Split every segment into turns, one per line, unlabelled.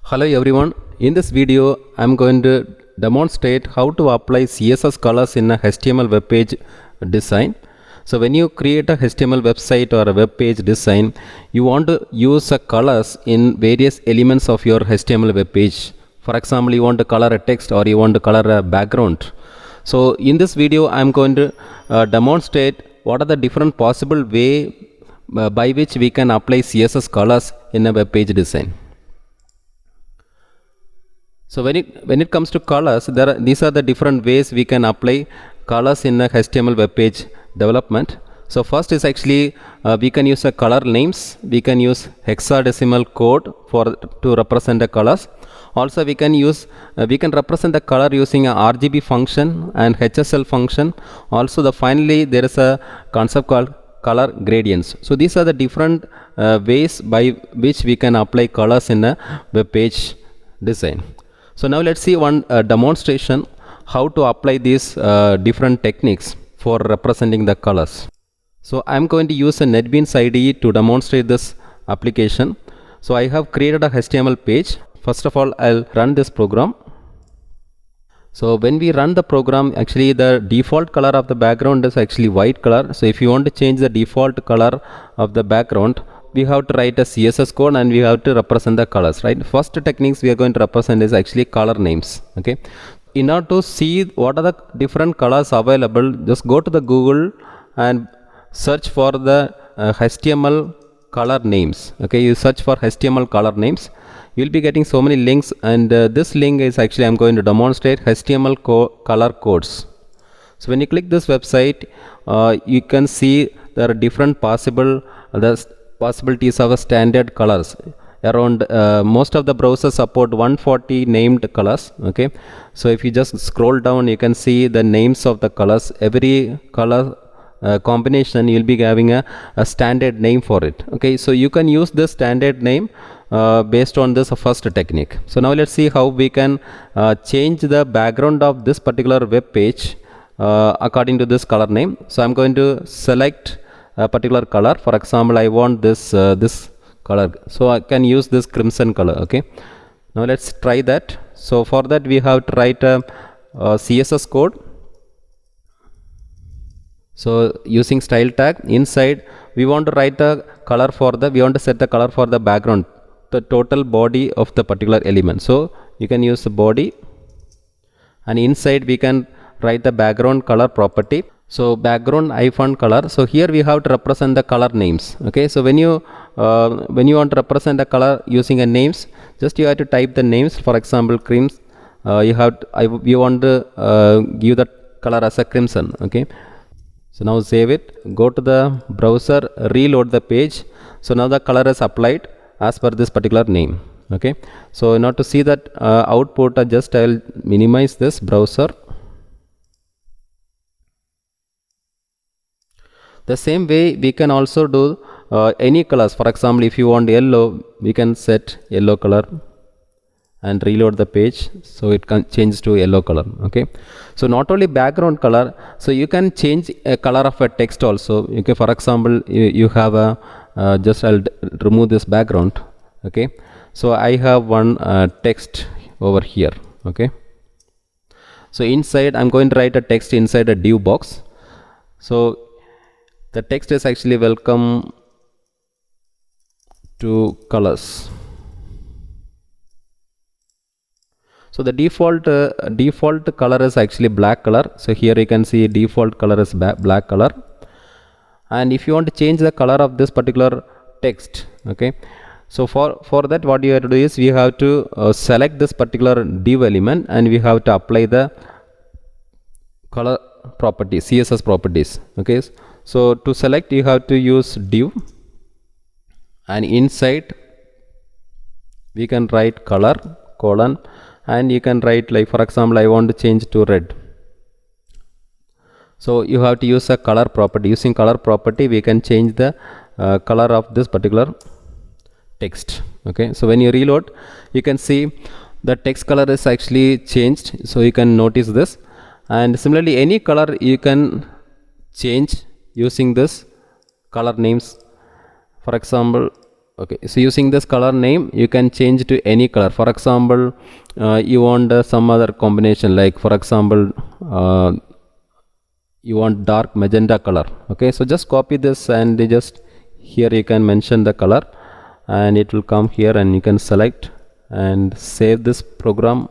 Hello everyone, in this video I am going to demonstrate how to apply CSS colors in a HTML web page design. So when you create a HTML website or a web page design, you want to use a colors in various elements of your HTML web page. For example, you want to color a text or you want to color a background. So in this video I am going to demonstrate what are the different possible way by which we can apply CSS colors in a web page design. So when it comes to colors, these are the different ways we can apply colors in a HTML web page development. So first is actually we can use a color names. We can use hexadecimal code to represent the colors. Also we can represent the color using a RGB function and HSL function. Also finally there is a concept called color gradients. So these are the different ways by which we can apply colors in a web page design. So now let's see one demonstration how to apply these different techniques for representing the colors. So I'm going to use a NetBeans IDE to demonstrate this application. So I have created a HTML page. First of all, I'll run this program. So when we run the program, actually the default color of the background is actually white color. So if you want to change the default color of the background, we have to write a CSS code and we have to represent the colors, right? First techniques we are going to represent is actually color names. Okay, in order to see what are the different colors available, just go to the Google and search for the HTML color names. Okay, you search for HTML color names, you'll be getting so many links, and this link is actually I'm going to demonstrate HTML color codes. So when you click this website, you can see there are different possibilities of standard colors. Around most of the browsers support 140 named colors. Okay, so if you just scroll down, you can see the names of the colors. Every color combination you'll be having a standard name for it. Okay, so you can use this standard name based on this first technique. So now let's see how we can change the background of this particular web page according to this color name. So I'm going to select a particular color. For example, I want this color, so I can use this crimson color. Okay, now let's try that. So for that we have to write a CSS code. So using style tag, inside we want to write the color we want to set the color for the background, the total body of the particular element. So you can use the body, and inside we can write the background color property. So background color. So here we have to represent the color names. Okay, so when you want to represent the color using a names, just you have to type the names. For example, creams, you want to give the color as a crimson. Okay, so now save it, go to the browser, reload the page. So now the color is applied as per this particular name. Okay, so in order to see that output, I'll minimize this browser. The same way we can also do any colors. For example, if you want yellow, we can set yellow color and reload the page, so it can change to yellow color. Okay, so not only background color, so you can change a color of a text also. Okay, for example, you have a I'll remove this background. Okay, so I have one text over here. Okay, so inside I'm going to write a text inside a div box. So the text is actually welcome to colors. So the default color is actually black color. So here you can see default color is black color. And if you want to change the color of this particular text, okay, so for that what you have to do is we have to select this particular div element and we have to apply the color property, CSS properties. Okay, so to select you have to use div, and inside we can write color colon, and you can write, like for example, I want to change to red. So you have to use a color property. Using color property we can change the color of this particular text. Okay, so when you reload, you can see the text color is actually changed, so you can notice this. And similarly, any color you can change using this color names. For example, okay, so using this color name you can change to any color. For example, you want some other combination, like for example you want dark magenta color. Okay, so just copy this and just here you can mention the color and it will come here and you can select and save this program,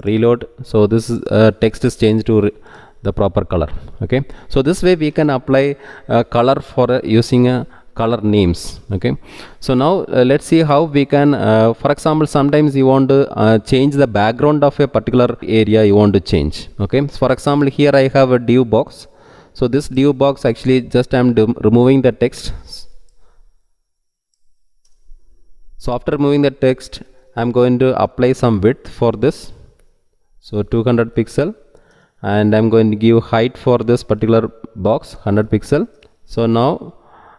reload. So this is text is changed to the proper color. Okay, so this way we can apply color for using color names. Okay, so now let's see how we can for example, sometimes you want to change the background of a particular area you want to change. Okay, so for example, here I have a div box. So this div box, actually just I am removing the text. So after removing the text, I am going to apply some width for this, so 200 pixel, and I am going to give height for this particular box 100 pixel. So now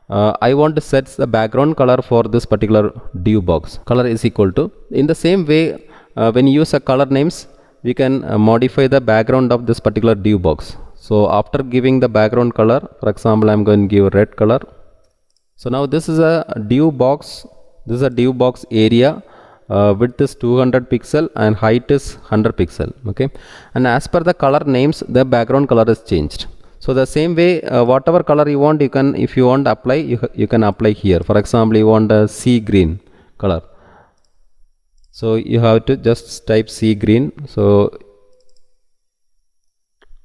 I want to set the background color for this particular div box. Color is equal to, in the same way when you use a color names, we can modify the background of this particular div box. So after giving the background color, for example, I am going to give red color. So now this is a div box. This is a div box area. Width is 200 pixel and height is 100 pixel. Okay, and as per the color names, the background color is changed. So the same way, whatever color you want, you can, if you want to apply, you can apply here. For example, you want a sea green color, so you have to just type sea green. So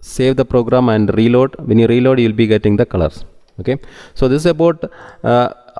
save the program and reload. When you reload, you will be getting the colors. Okay, so this is about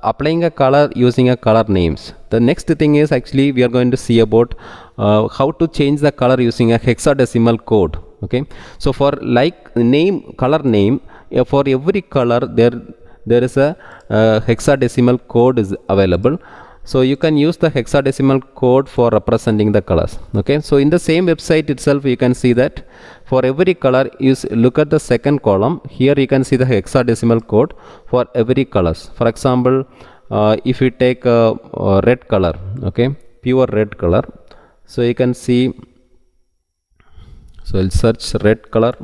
applying a color using a color names. The next thing is, actually we are going to see about how to change the color using a hexadecimal code. Okay, so for like name, color name, for every color there is a hexadecimal code is available. So you can use the hexadecimal code for representing the colors. Okay, so in the same website itself, you can see that for every color, you look at the second column. Here you can see the hexadecimal code for every colors. For example, if you take a red color, okay, pure red color, so you can see, so I'll search red color.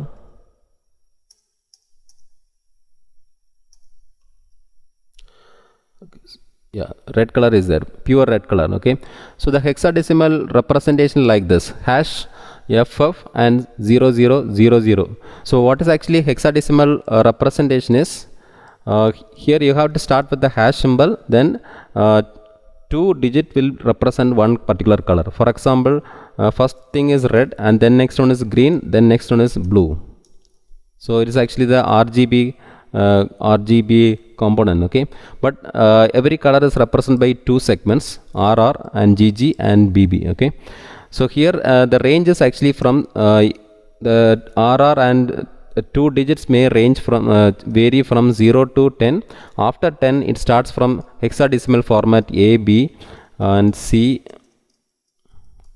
Yeah, red color is there, pure red color. Okay, so the hexadecimal representation like this, hash ff and 0000. So what is actually hexadecimal representation is, here you have to start with the hash symbol, then 2 digit will represent one particular color. For example, first thing is red, and then next one is green, then next one is blue. So it is actually the RGB component. Okay, but every color is represented by 2 segments, RR and GG and BB. Okay, so here the range is actually from the RR and 2 digits may range from vary from 0 to 10. After 10, it starts from hexadecimal format A, B and C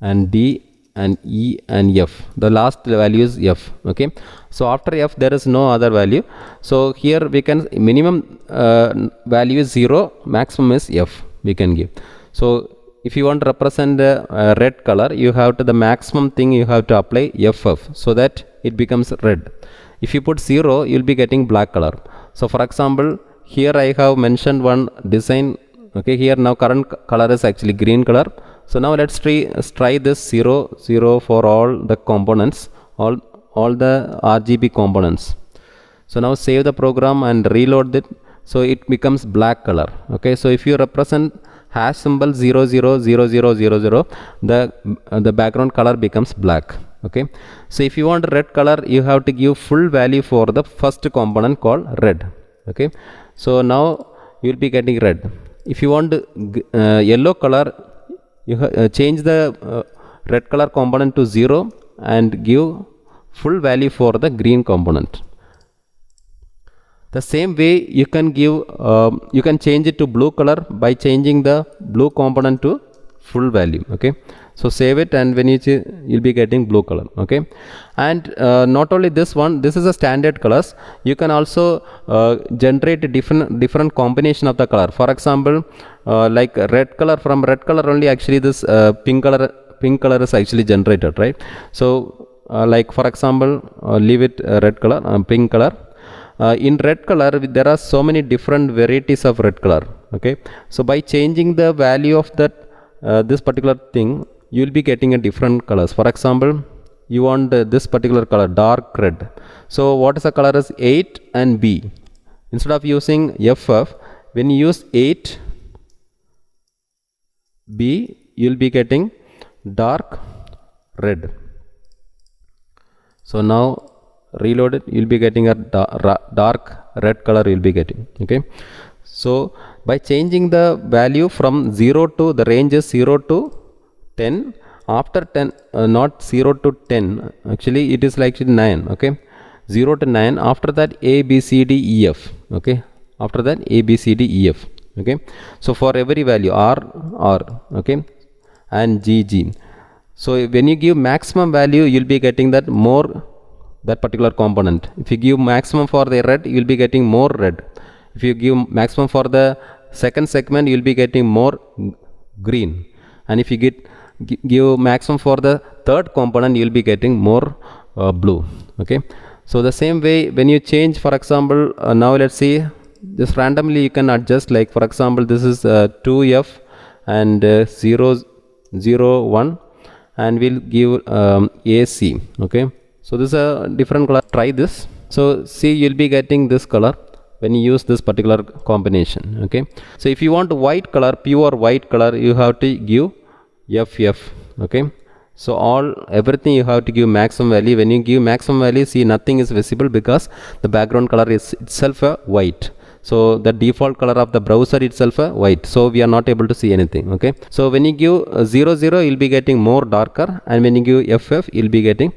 and D and E and F. The last value is F. Okay, so after F there is no other value. So here we can, minimum value is 0, maximum is F we can give. So if you want to represent the red color, you have to, the maximum thing you have to apply FF, so that it becomes red. If you put 0, you will be getting black color. So for example, here I have mentioned one design. Okay, here now current color is actually green color. So now let's try this 0 for all the components, all the RGB components. So now save the program and reload it, so it becomes black color. Okay, so if you represent hash symbol 000000, the background color becomes black. Okay, so if you want red color, you have to give full value for the first component called red. Okay, so now you will be getting red. If you want yellow color, you change the red color component to 0 and give full value for the green component. The same way you can give, you can change it to blue color by changing the blue component to full value. Okay, so save it, and when you'll be getting blue color. Okay, and not only this one, this is a standard colors. You can also generate a different combination of the color. For example, like red color, from red color only actually this pink color is actually generated, right? So like for example, leave it red color, pink color. In red color, there are so many different varieties of red color. Okay, so by changing the value of that this particular thing, you will be getting a different colors. For example, you want this particular color dark red. So what is the color is 8 and B. Instead of using FF, when you use 8 B, you will be getting dark red. So now reload it, you will be getting a dark red color you will be getting. Okay, so by changing the value from 0 to, the range is 0 to 10, after 10 not 0 to 10, actually it is like 9. Okay, 0 to 9, after that A B C D E F. Okay, after that A B C D E F. Okay, so for every value R, okay, and G. So when you give maximum value, you will be getting that more, that particular component. If you give maximum for the red, you will be getting more red. If you give maximum for the second segment, you will be getting more green. And if you give maximum for the third component, you will be getting more blue. Okay, so the same way when you change, for example, now let's see, just randomly you can adjust, like for example this is 2F and 0, 0, 1, and we'll give AC. Okay, so this is a different color. Try this. So see, you'll be getting this color when you use this particular combination. Okay, so if you want white color, pure white color, you have to give FF. Okay, so everything you have to give maximum value. When you give maximum value, see, nothing is visible because the background color is itself a white. So the default color of the browser itself a white, so we are not able to see anything. Okay, so when you give 0, 0, you'll be getting more darker, and when you give FF, you'll be getting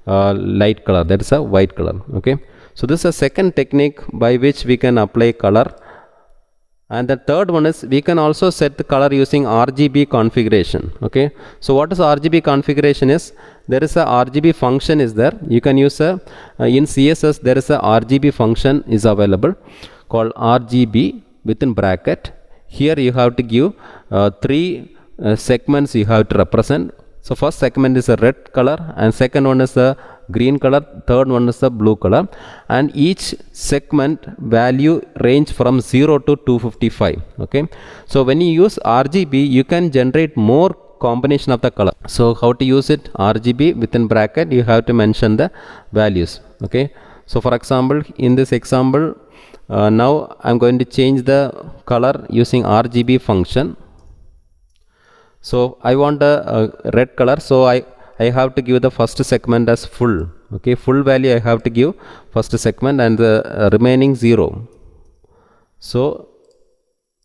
light color, that is a white color. Okay, so this is a second technique by which we can apply color. And the third one is, we can also set the color using RGB configuration. Okay, so what is RGB configuration is, there is a RGB function is there. You can use in CSS, there is a RGB function is available called RGB within bracket. Here you have to give 3 segments you have to represent. So first segment is a red color, and second one is a green color, third one is a blue color, and each segment value range from 0 to 255. Okay, so when you use RGB, you can generate more combination of the color. So how to use it? RGB within bracket, you have to mention the values. Okay, so for example, in this example, now I'm going to change the color using RGB function. So I want a red color, so I have to give the first segment as full. Okay, full value I have to give first segment, and the remaining 0. So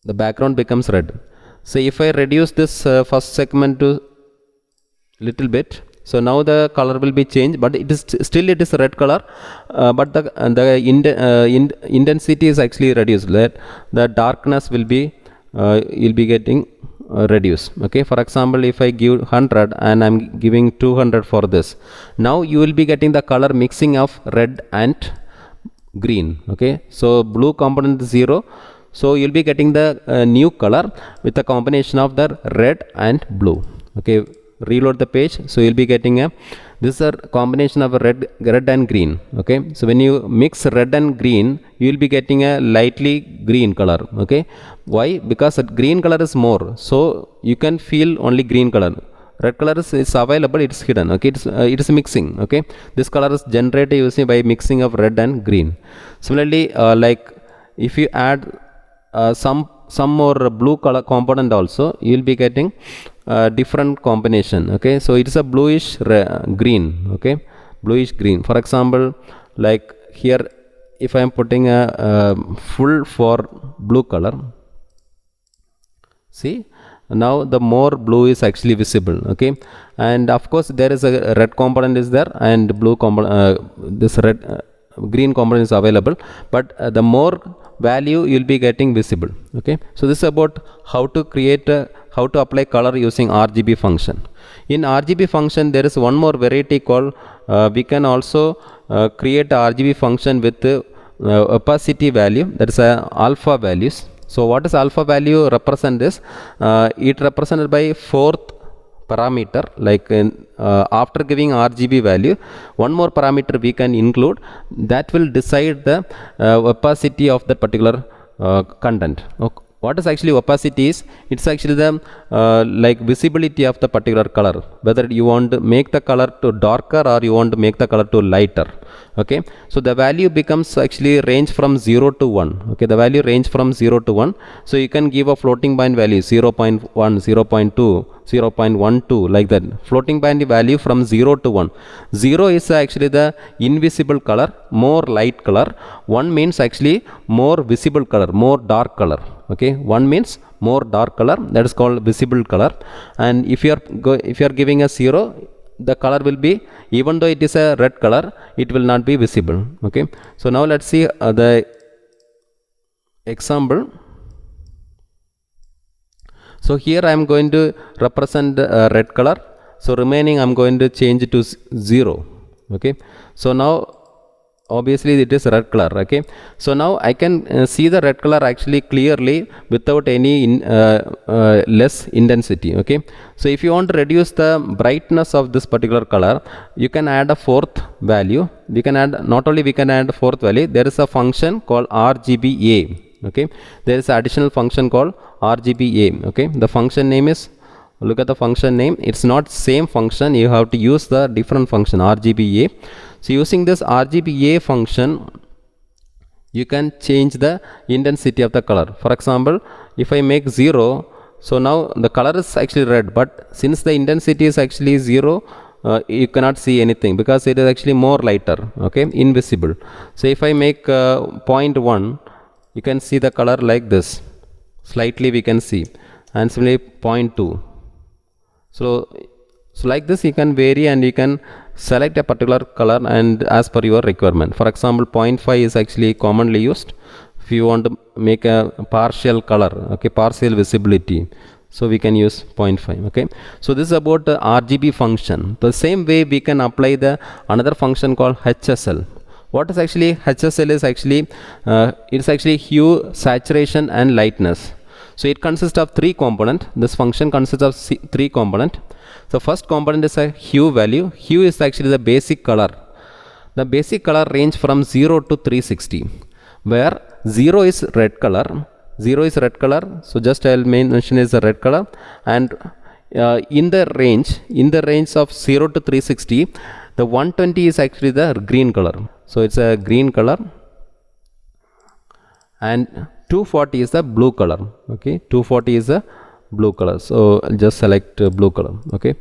the background becomes red. So if I reduce this first segment to little bit, so now the color will be changed, but it is still it is a red color, but the intensity is actually reduced. That the darkness will be you'll be getting reduced. Okay, for example, if I give 100 and I'm giving 200 for this, now you will be getting the color mixing of red and green. Okay, so blue component is 0, so you'll be getting the new color with a combination of the red and blue. Okay, reload the page, so you'll be getting this is a combination of a red and green. Okay, so when you mix red and green, you will be getting a lightly green color. Okay, why? Because the green color is more, so you can feel only green color. Red color is available, it is hidden. Okay, it is mixing. Okay, this color is generated using by mixing of red and green. Similarly, like if you add some more blue color component also, you will be getting different combination. Okay, so it is a bluish green. Okay, bluish green. For example, like here, if I am putting a full for blue color, see, now the more blue is actually visible. Okay, and of course there is a red component is there, and blue component, this green component is available, but the more value you will be getting visible. Okay, so this is about how to create how to apply color using RGB function. In RGB function, there is one more variety called we can also create a RGB function with opacity value, that is alpha values. So what is alpha value represent is it represented by 4th parameter, like after giving RGB value, one more parameter we can include that will decide the opacity of the particular content. what is actually opacity is, it's actually the like visibility of the particular color, whether you want to make the color to darker or you want to make the color to lighter. Okay, so the value becomes actually range from 0 to 1. Okay, the value range from 0 to 1. So you can give a floating point value 0.1, 0.2, 0.12, like that. Floating point value from 0 to 1. 0 is actually the invisible color, more light color. 1 means actually more visible color, more dark color. Okay, 1 means more dark color, that is called visible color. And if you are giving a 0, the color will be, even though it is a red color, it will not be visible. Okay, so now let's see the example. So here I am going to represent red color, so remaining I am going to change to 0. Okay, so now obviously it is red color. Okay, so now I can see the red color actually clearly without any less intensity. Okay, so if you want to reduce the brightness of this particular color, you can add a fourth value. We can add, not only we can add a fourth value, there is a function called RGBA. Okay, there is an additional function called RGBA. Okay, the function name is, look at the function name, it's not same function, you have to use the different function RGBA. So using this RGBA function, you can change the intensity of the color. For example, if I make 0, so now the color is actually red, but since the intensity is actually 0, you cannot see anything because it is actually more lighter. Okay, invisible. So if I make 0.1, you can see the color like this, slightly we can see, and similarly 0.2. So like this you can vary and you can select a particular color and as per your requirement. For example, 0.5 is actually commonly used if you want to make a partial color. Okay, partial visibility, so we can use 0.5. Okay, so this is about the RGB function. The same way we can apply the another function called HSL. What is actually HSL is actually it's actually hue, saturation and lightness. So it consists of 3 components. This function consists of 3 components. So first component is a hue value. Hue is actually the basic color. The basic color range from 0 to 360, where 0 is red color. 0 is red color. So just I'll mention is the red color. And in the range of 0 to 360, the 120 is actually the green color. So it's a green color. And 240 is the blue color. Okay, 240 is the blue color. So I'll just select blue color. Okay,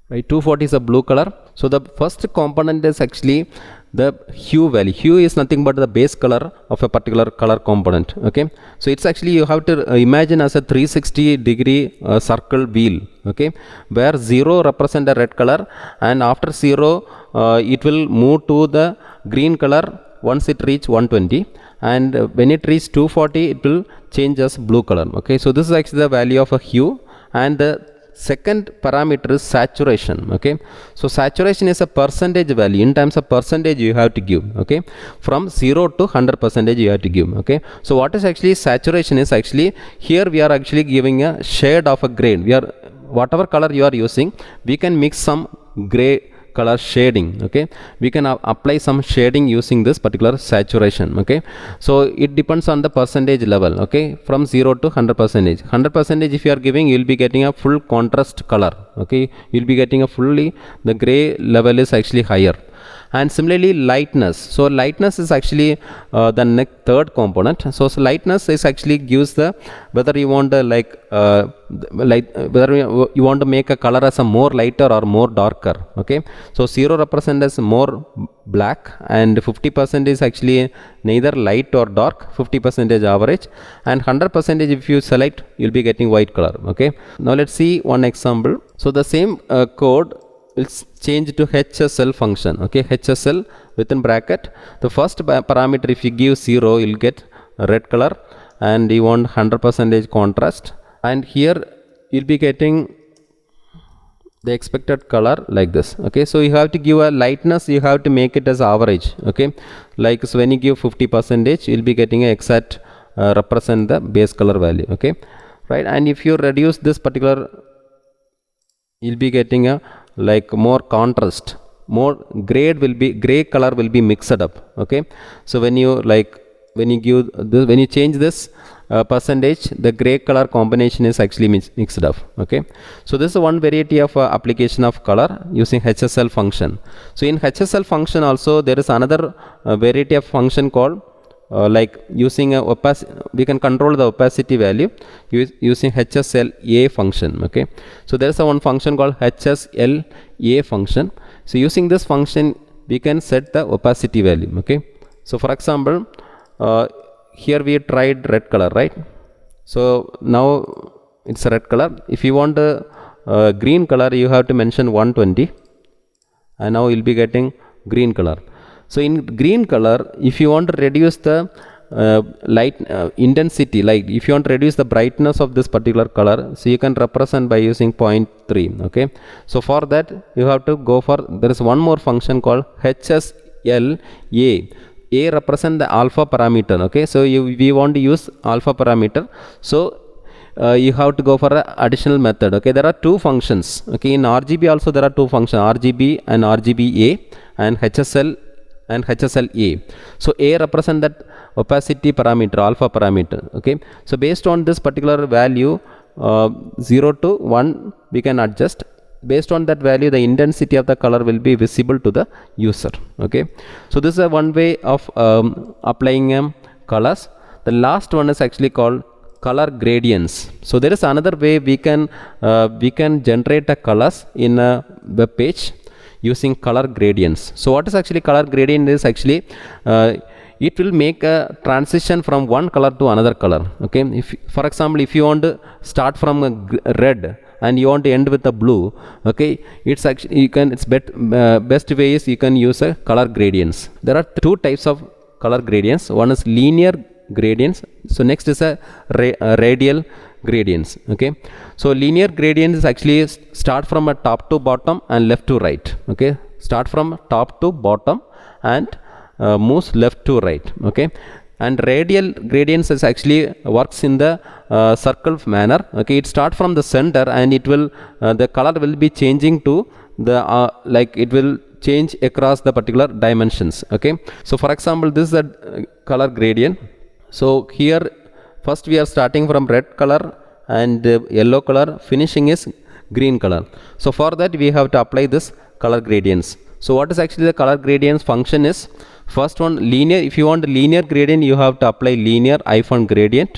right, 240 is a blue color. So the first component is actually the hue value. Hue is nothing but the base color of a particular color component. Okay, so it's actually, you have to imagine as a 360 degree circle wheel. Okay, where 0 represent a red color, and after 0 it will move to the green color once it reach 120, and when it reach 240 it will change as blue color. Okay, so this is actually the value of a hue. And the second parameter is saturation. Okay, so saturation is a percentage value. In terms of percentage you have to give. Okay, from 0 to 100% you have to give. Okay, so what is actually saturation is actually, here we are actually giving a shade of a grade. We are, whatever color you are using, we can mix some gray color shading. Okay, we can apply some shading using this particular saturation. Okay, so it depends on the percentage level. Okay, from 0 to 100%. 100% if you are giving, you will be getting a full contrast color. Okay, you will be getting a fully, the gray level is actually higher. And similarly lightness. So lightness is actually the third component. So lightness is actually gives the, whether you want whether you want to make a color as a more lighter or more darker. Okay, so 0 represents as more black, and 50% is actually neither light or dark, 50% average, and 100% if you select, you'll be getting white color. Okay, now let's see one example. So the same code will change to HSL function. Okay, HSL within bracket, the first parameter, if you give 0 you'll get red color, and you want 100% contrast, and here you'll be getting the expected color like this. Okay, so you have to give a lightness, you have to make it as average. Okay, like, so when you give 50%, you'll be getting a exact represent the base color value. Okay, right, and if you reduce this particular, you'll be getting a like more contrast, more grade will be, gray color will be mixed up. Okay, so when you like when you give this, when you change this percentage, the gray color combination is actually mixed up. Okay, so this is one variety of application of color using HSL function. So in HSL function also there is another variety of function called like using a we can control the opacity value using HSLA function. Okay, so there is one function called HSLA function. So using this function we can set the opacity value. Okay, so for example, here we tried red color, right? So now it's a red color. If you want a green color, you have to mention 120, and now you'll be getting green color. So in green color, if you want to reduce the light intensity, like if you want to reduce the brightness of this particular color, so you can represent by using 0.3. Okay, so for that you have to go for, there is one more function called HSLA. A represent the alpha parameter. Okay, so we want to use alpha parameter, so you have to go for an additional method. Okay, there are two functions. Okay, in RGB also there are two functions, RGB and RGBA, and HSL and HSLA. So A represent that opacity parameter, alpha parameter. Okay, so based on this particular value 0 to 1 we can adjust. Based on that value, the intensity of the color will be visible to the user. Okay, so this is one way of applying colors. The last one is actually called color gradients. So there is another way we can generate a colors in a web page using color gradients. So what is actually color gradient is actually it will make a transition from one color to another color. Okay, if for example if you want to start from a red and you want to end with a blue, okay, it's actually it's best way is you can use a color gradients. There are two types of color gradients. One is linear gradients. So next is a radial gradients. Okay, so linear gradients actually start from a top to bottom and left to right. Okay, start from top to bottom and moves left to right. Okay, and radial gradients is actually works in the circle manner. Okay, it start from the center and it will the color will be changing to the like it will change across the particular dimensions. Okay, so for example this is a color gradient. So here first we are starting from red color and yellow color, finishing is green color. So for that we have to apply this color gradients. So what is actually the color gradients function is, first one linear. If you want linear gradient, you have to apply linear -gradient,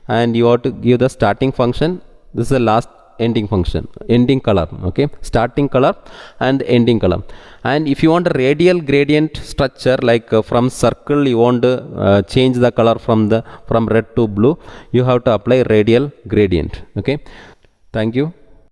and you have to give the starting function. This is the last ending function, ending color. Okay, starting color and ending color. And if you want a radial gradient structure, like from circle you want to change the color from red to blue, you have to apply radial gradient. Okay, thank you.